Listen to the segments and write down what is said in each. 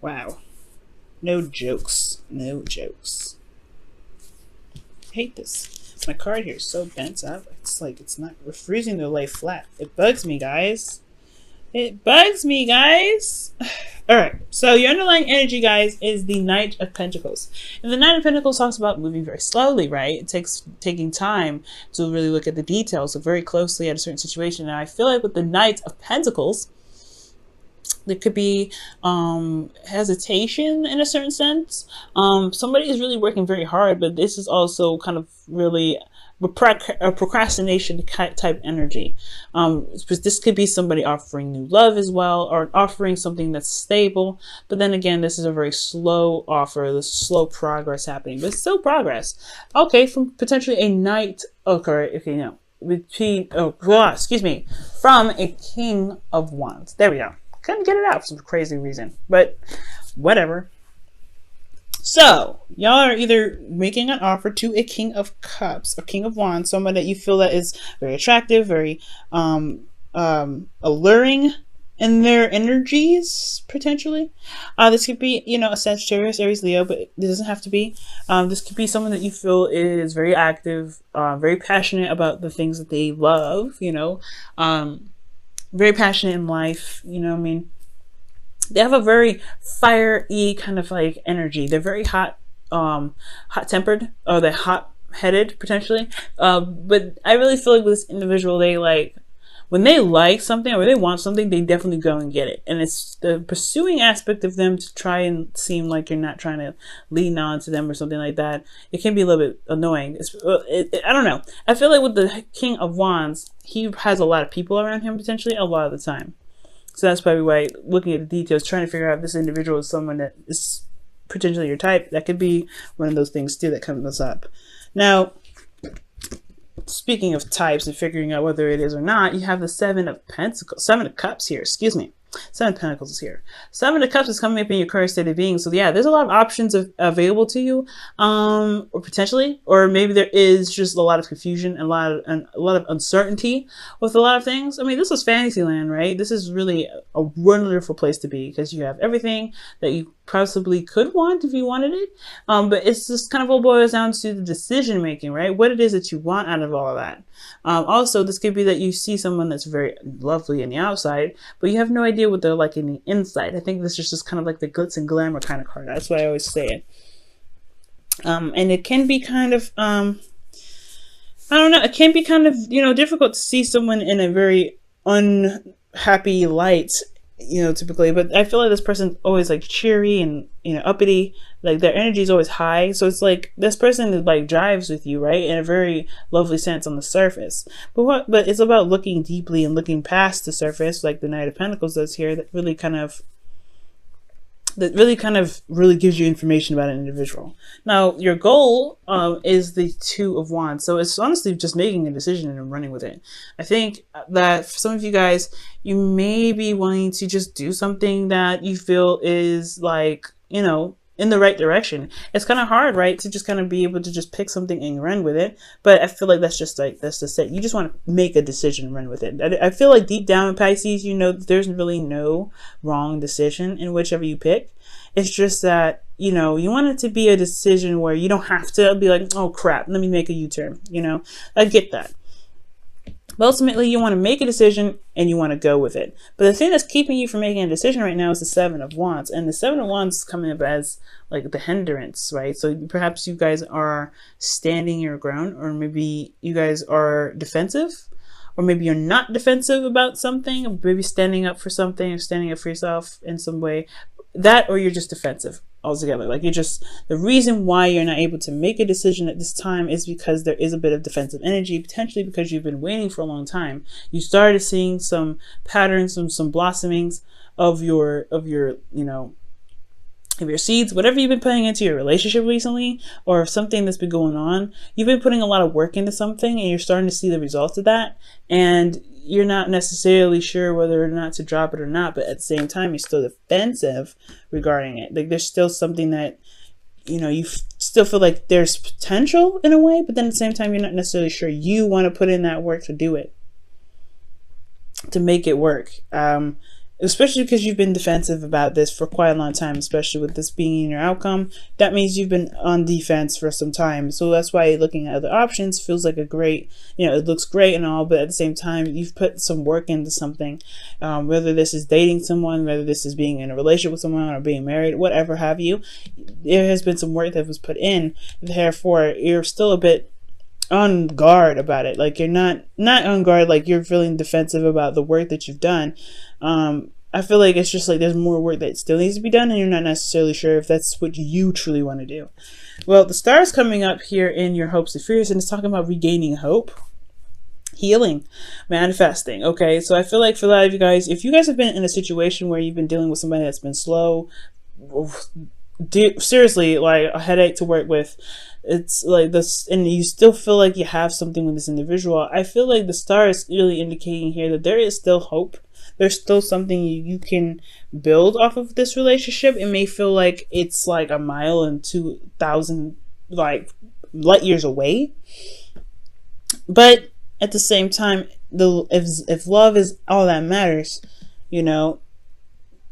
Wow. No jokes. No jokes. I hate this. My card here is so bent up. It's like it's not refusing to lay flat. It bugs me, guys. It bugs me, guys. Alright, so your underlying energy, guys, is the Knight of Pentacles. And the Knight of Pentacles talks about moving very slowly, right? It takes taking time to really look at the details, look very closely at a certain situation. And I feel like with the Knight of Pentacles, there could be hesitation in a certain sense. Somebody is really working very hard, but this is also kind of really a procrastination type energy. This could be somebody offering new love as well, or offering something that's stable. But then again, this is a very slow offer. There's slow progress happening, but still progress. Okay, from potentially a knight. Okay, no. Excuse me. From a King of Wands. There we go. Couldn't get it out for some crazy reason, but whatever. So y'all are either making an offer to a King of Cups, a King of Wands, someone that you feel that is very attractive, very alluring in their energies, potentially. This could be, you know, a Sagittarius, Aries, Leo, but it doesn't have to be. This could be someone that you feel is very active, very passionate about the things that they love, you know, very passionate in life, you know what I mean? They have a very fiery kind of like energy. They're very hot tempered, or they're hot headed potentially. But I really feel like with this individual, they like, when they like something or they want something, they definitely go and get it. And it's the pursuing aspect of them to try and seem like you're not trying to lean on to them or something like that. It can be a little bit annoying. I don't know. I feel like with the King of Wands, he has a lot of people around him potentially a lot of the time. So that's probably why looking at the details, trying to figure out if this individual is someone that is potentially your type, that could be one of those things too that comes up. Now, speaking of types and figuring out whether it is or not, you have the Seven of Cups here, excuse me. Seven of Pentacles is here. Seven of Cups is coming up in your current state of being. So yeah, there's a lot of options available to you, or potentially, or maybe there is just a lot of confusion and a lot of uncertainty with a lot of things. I mean, this is Fantasyland, right? This is really a wonderful place to be because you have everything that you possibly could want if you wanted it. But it's just kind of all boils down to the decision making, right? What it is that you want out of all of that. Also, this could be that you see someone that's very lovely in the outside, but you have no idea what they're like in the inside. I think this is just kind of like the glitz and glamour kind of card. That's why I always say it. And it can be kind of, I don't know, it can be kind of, you know, difficult to see someone in a very unhappy light, you know, typically, but I feel like this person's always like cheery and, you know, uppity, like their energy is always high. So it's like this person like drives with you, right, in a very lovely sense on the surface. But it's about looking deeply and looking past the surface, like the Knight of Pentacles does here, that really kind of gives you information about an individual. Now, your goal is the Two of Wands. So it's honestly just making a decision and running with it. I think that for some of you guys, you may be wanting to just do something that you feel is like, you know, in the right direction. It's kind of hard, right, to just kind of be able to just pick something and run with it. But I feel like that's just it. You just want to make a decision and run with it. I feel like deep down in Pisces, you know, there's really no wrong decision in whichever you pick. It's just that, you know, you want it to be a decision where you don't have to be like, oh crap, let me make a U-turn. You know, I get that. But ultimately, you want to make a decision and you want to go with it. But the thing that's keeping you from making a decision right now is the Seven of Wands. And the Seven of Wands is coming up as like the hindrance, right? So perhaps you guys are standing your ground, or maybe you guys are defensive, or maybe you're not defensive about something, or maybe standing up for something or standing up for yourself in some way. That, or you're just defensive altogether. Like you're just, the reason why you're not able to make a decision at this time is because there is a bit of defensive energy, potentially because you've been waiting for a long time. You started seeing some patterns, some blossomings of your, you know, of your seeds, whatever you've been putting into your relationship recently, or something that's been going on. You've been putting a lot of work into something and you're starting to see the results of that. And you're not necessarily sure whether or not to drop it or not, but at the same time, you're still defensive regarding it. Like there's still something that, you know, you still feel like there's potential in a way, but then at the same time, you're not necessarily sure you want to put in that work to do it, to make it work. especially because you've been defensive about this for quite a long time, especially with this being in your outcome. That means you've been on defense for some time. So that's why looking at other options feels like a great, it looks great and all, but at the same time, you've put some work into something. Whether this is dating someone, whether this is being in a relationship with someone or being married, whatever have you, there has been some work that was put in. Therefore, you're still a bit on guard about it. Like, you're not on guard, like you're feeling defensive about the work that you've done. I feel like it's just like there's more work that still needs to be done, and you're not necessarily sure if that's what you truly want to do. Well, the star is coming up here in your hopes and fears, and it's talking about regaining hope, healing, manifesting. Okay, so I feel like for a lot of you guys, if you guys have been in a situation where you've been dealing with somebody that's been slow, seriously, like a headache to work with, it's like this, and you still feel like you have something with this individual, I feel like the star is really indicating here that there is still hope. There's still something you can build off of this relationship. It may feel like it's like a mile and 2,000 like light years away, but at the same time, if love is all that matters,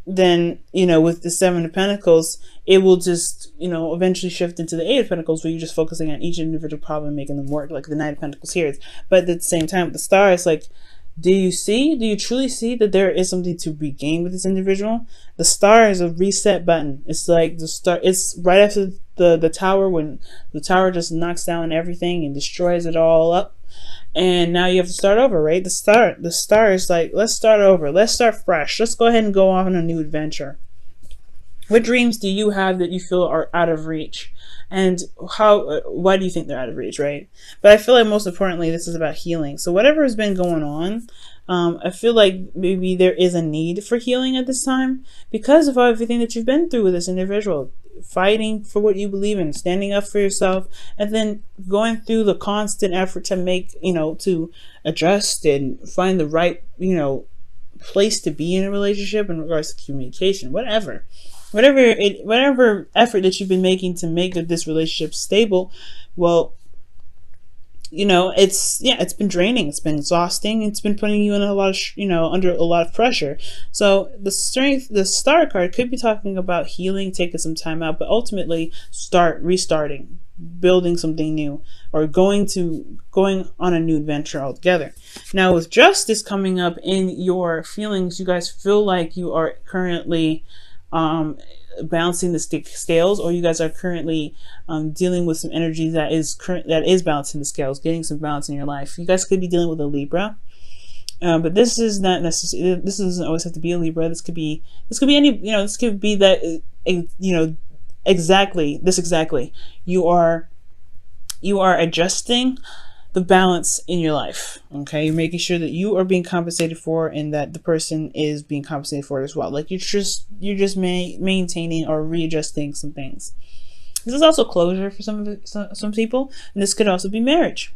then with the Seven of Pentacles, it will just eventually shift into the Eight of Pentacles, where you're just focusing on each individual problem and making them work, like the Nine of Pentacles here. But at the same time, with the star, it's like, do you truly see that there is something to be gained with this individual? The star is a reset button. It's like the star, it's right after the tower, when the tower just knocks down everything and destroys it all up. And now you have to start over, right? The star is like, let's start over. Let's start fresh. Let's go ahead and go on a new adventure. What dreams do you have that you feel are out of reach? And why do you think they're out of reach, right? But I feel like most importantly, this is about healing. So whatever has been going on, I feel like maybe there is a need for healing at this time because of everything that you've been through with this individual. Fighting for what you believe in, standing up for yourself, and then going through the constant effort to make, to adjust and find the right, place to be in a relationship in regards to communication, whatever effort that you've been making to make this relationship stable. Well, it's been draining, it's been exhausting, it's been putting you in a lot of under a lot of pressure. So the star card could be talking about healing, taking some time out, but ultimately restarting, building something new, or going on a new adventure altogether. Now with justice coming up in your feelings, you guys feel like you are currently balancing the scales, or you guys are currently dealing with some energy that is balancing the scales, getting some balance in your life. You guys could be dealing with a Libra, but this is not necessarily. This doesn't always have to be a Libra. This could be any. This could be that. Exactly. You are adjusting the balance in your life. Okay, you're making sure that you are being compensated for, and that the person is being compensated for it as well. Like you're just maintaining or readjusting some things. This is also closure for some people, and this could also be marriage.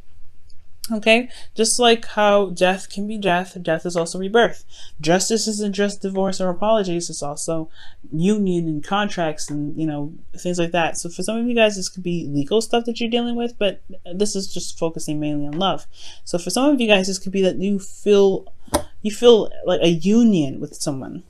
Okay, just like how death can be death is also rebirth. Justice isn't just divorce or apologies, it's also union and contracts and things like that. So for some of you guys, this could be legal stuff that you're dealing with, but this is just focusing mainly on love. So for some of you guys, this could be that you feel like a union with someone.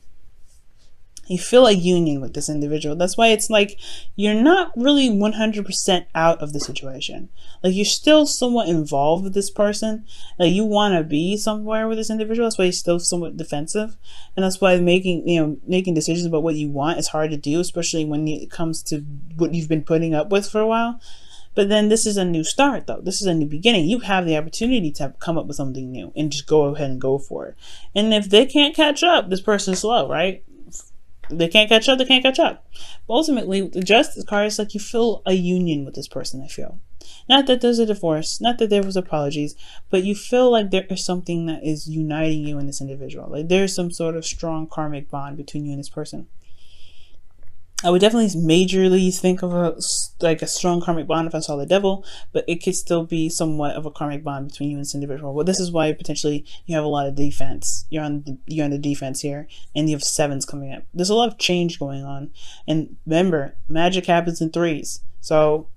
You feel a union with this individual. That's why it's like you're not really 100% out of the situation. Like you're still somewhat involved with this person. Like you want to be somewhere with this individual. That's why you're still somewhat defensive. And that's why making decisions about what you want is hard to do, especially when it comes to what you've been putting up with for a while. But then this is a new start, though. This is a new beginning. You have the opportunity to come up with something new and just go ahead and go for it. And if they can't catch up, this person's slow, right? They can't catch up, But ultimately, the justice card is like you feel a union with this person, I feel. Not that there's a divorce, not that there was apologies, but you feel like there is something that is uniting you and this individual. Like there's some sort of strong karmic bond between you and this person. I would definitely majorly think of a strong karmic bond if I saw the devil, but it could still be somewhat of a karmic bond between you and this individual. Well, this is why potentially you have a lot of defense. You're on the defense here, and you have sevens coming up. There's a lot of change going on, and remember, magic happens in threes. So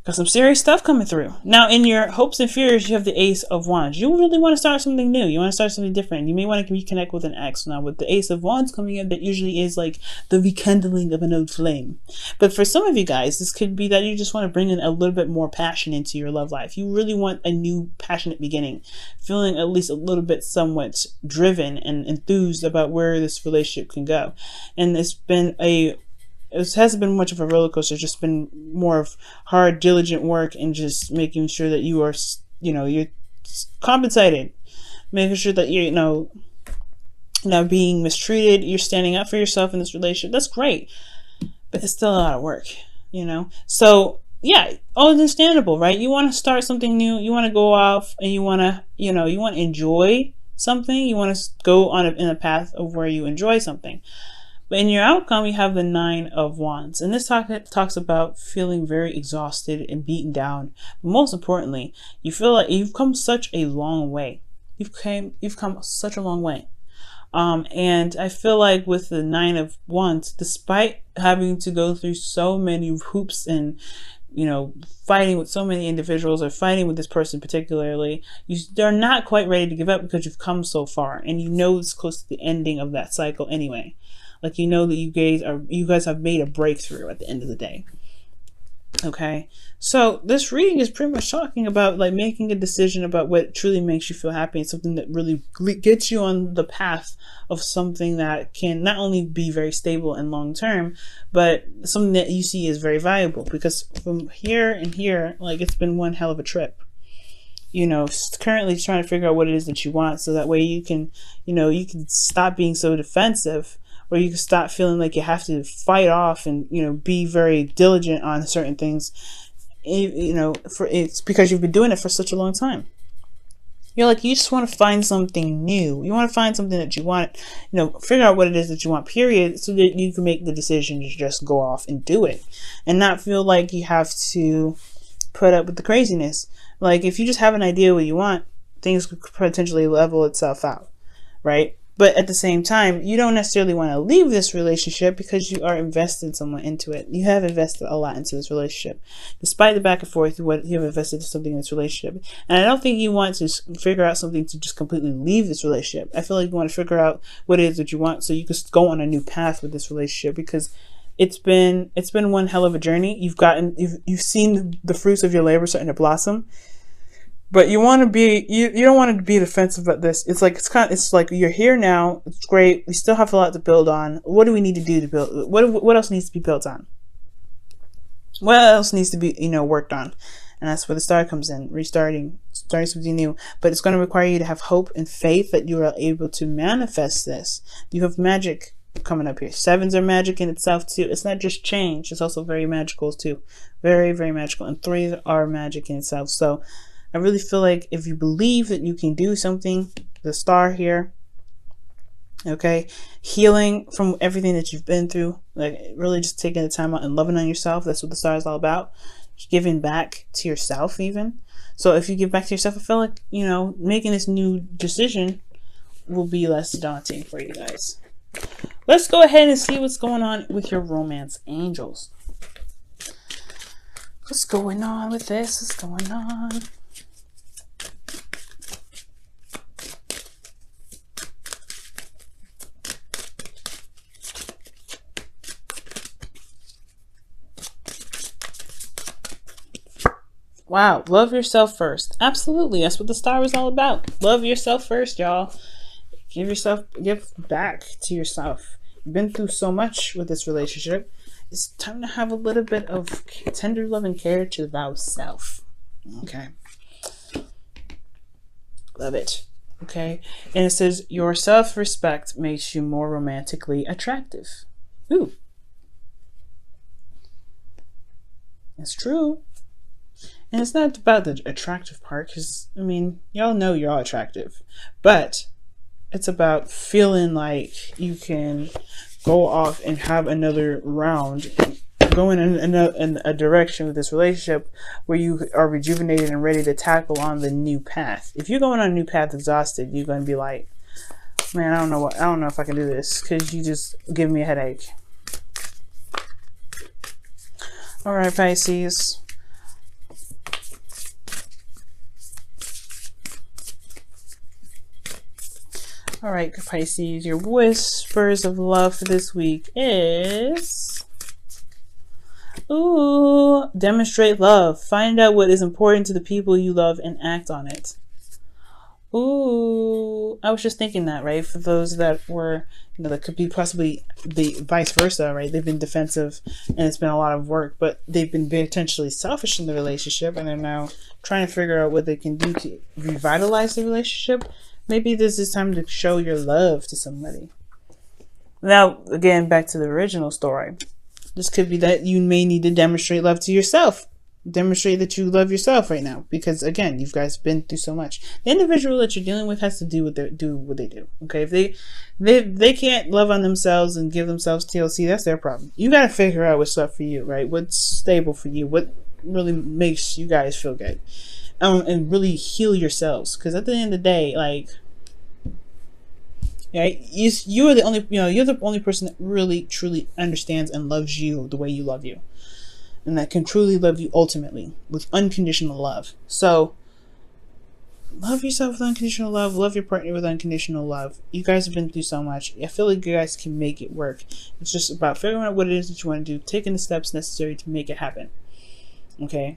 Got some serious stuff coming through. Now, in your hopes and fears, you have the Ace of Wands. You really want to start something new. You want to start something different. You may want to reconnect with an ex. Now, with the Ace of Wands coming in, that usually is like the rekindling of an old flame. But for some of you guys, this could be that you just want to bring in a little bit more passion into your love life. You really want a new passionate beginning. Feeling at least a little bit somewhat driven and enthused about where this relationship can go. And it hasn't been much of a roller coaster. It's just been more of hard, diligent work and just making sure that you are, you're compensated, making sure that you're, not being mistreated. You're standing up for yourself in this relationship. That's great, but it's still a lot of work, So yeah, all understandable, right? You want to start something new. You want to go off and you want to, you want to enjoy something. You want to go in a path of where you enjoy something. But in your outcome, you have the 9 of Wands. And this talks about feeling very exhausted and beaten down. But most importantly, you feel like you've come such a long way. You've come such a long way. And I feel like with the 9 of Wands, despite having to go through so many hoops and, fighting with so many individuals or fighting with this person particularly, they're not quite ready to give up because you've come so far. And it's close to the ending of that cycle anyway. Like, that you guys have made a breakthrough at the end of the day. Okay. So this reading is pretty much talking about like making a decision about what truly makes you feel happy and something that really gets you on the path of something that can not only be very stable and long term, but something that you see is very valuable, because from here and here, like, it's been one hell of a trip. Currently trying to figure out what it is that you want, so that way you can, you can stop being so defensive, or you can stop feeling like you have to fight off and, be very diligent on certain things, it's because you've been doing it for such a long time. You just want to find something new. You want to find something that you want, figure out what it is that you want, period, so that you can make the decision to just go off and do it and not feel like you have to put up with the craziness. Like, if you just have an idea what you want, things could potentially level itself out, right? But at the same time, you don't necessarily want to leave this relationship because you are invested somewhat into it. You have invested a lot into this relationship. Despite the back and forth, you have invested something in this relationship. And I don't think you want to figure out something to just completely leave this relationship. I feel like you want to figure out what it is that you want so you can go on a new path with this relationship, because it's been one hell of a journey. You've seen the fruits of your labor starting to blossom. But you want to be, you don't want to be defensive about this. It's like you're here now. It's great. We still have a lot to build on. What do we need to do to build? What else needs to be built on? What else needs to be, worked on? And that's where the star comes in, starting something new. But it's going to require you to have hope and faith that you are able to manifest this. You have magic coming up here. Sevens are magic in itself too. It's not just change. It's also very magical too. Very, very magical. And 3s are magic in itself. So I really feel like if you believe that you can do something, the star here, okay, healing from everything that you've been through, like really just taking the time out and loving on yourself. That's what the star is all about. Giving back to yourself even. So if you give back to yourself, I feel like, making this new decision will be less daunting for you guys. Let's go ahead and see what's going on with your romance angels. What's going on with this? What's going on? Wow, love yourself first. Absolutely, that's what the star is all about. Love yourself first, y'all. Give back to yourself. You've been through so much with this relationship. It's time to have a little bit of tender love and care to thou self. Okay. Love it. Okay. And it says, your self-respect makes you more romantically attractive. Ooh. It's true. And it's not about the attractive part, because, y'all know you're all attractive. But it's about feeling like you can go off and have another round, going in a direction with this relationship where you are rejuvenated and ready to tackle on the new path. If you're going on a new path exhausted, you're going to be like, man, I don't know if I can do this, because you just give me a headache. All right, Pisces. All right, Pisces, your whispers of love for this week is... Ooh, demonstrate love. Find out what is important to the people you love and act on it. Ooh, I was just thinking that, right? For those that were, that could be possibly the vice versa, right? They've been defensive and it's been a lot of work, but they've been potentially selfish in the relationship and are now trying to figure out what they can do to revitalize the relationship. Maybe this is time to show your love to somebody. Now, again, back to the original story. This could be that you may need to demonstrate love to yourself. Demonstrate that you love yourself right now, because again, you guys been through so much. The individual that you're dealing with has to do what they do. Okay, if they can't love on themselves and give themselves TLC, that's their problem. You got to figure out what's up for you, right? What's stable for you? What really makes you guys feel good, and really heal yourselves. Because at the end of the day, like, right, you are the only, you're the only person that really truly understands and loves you the way you love you. And that can truly love you ultimately with unconditional love. So love yourself with unconditional love. Love your partner with unconditional love. You guys have been through so much. I feel like you guys can make it work. It's just about figuring out what it is that you want to do, taking the steps necessary to make it happen. Okay?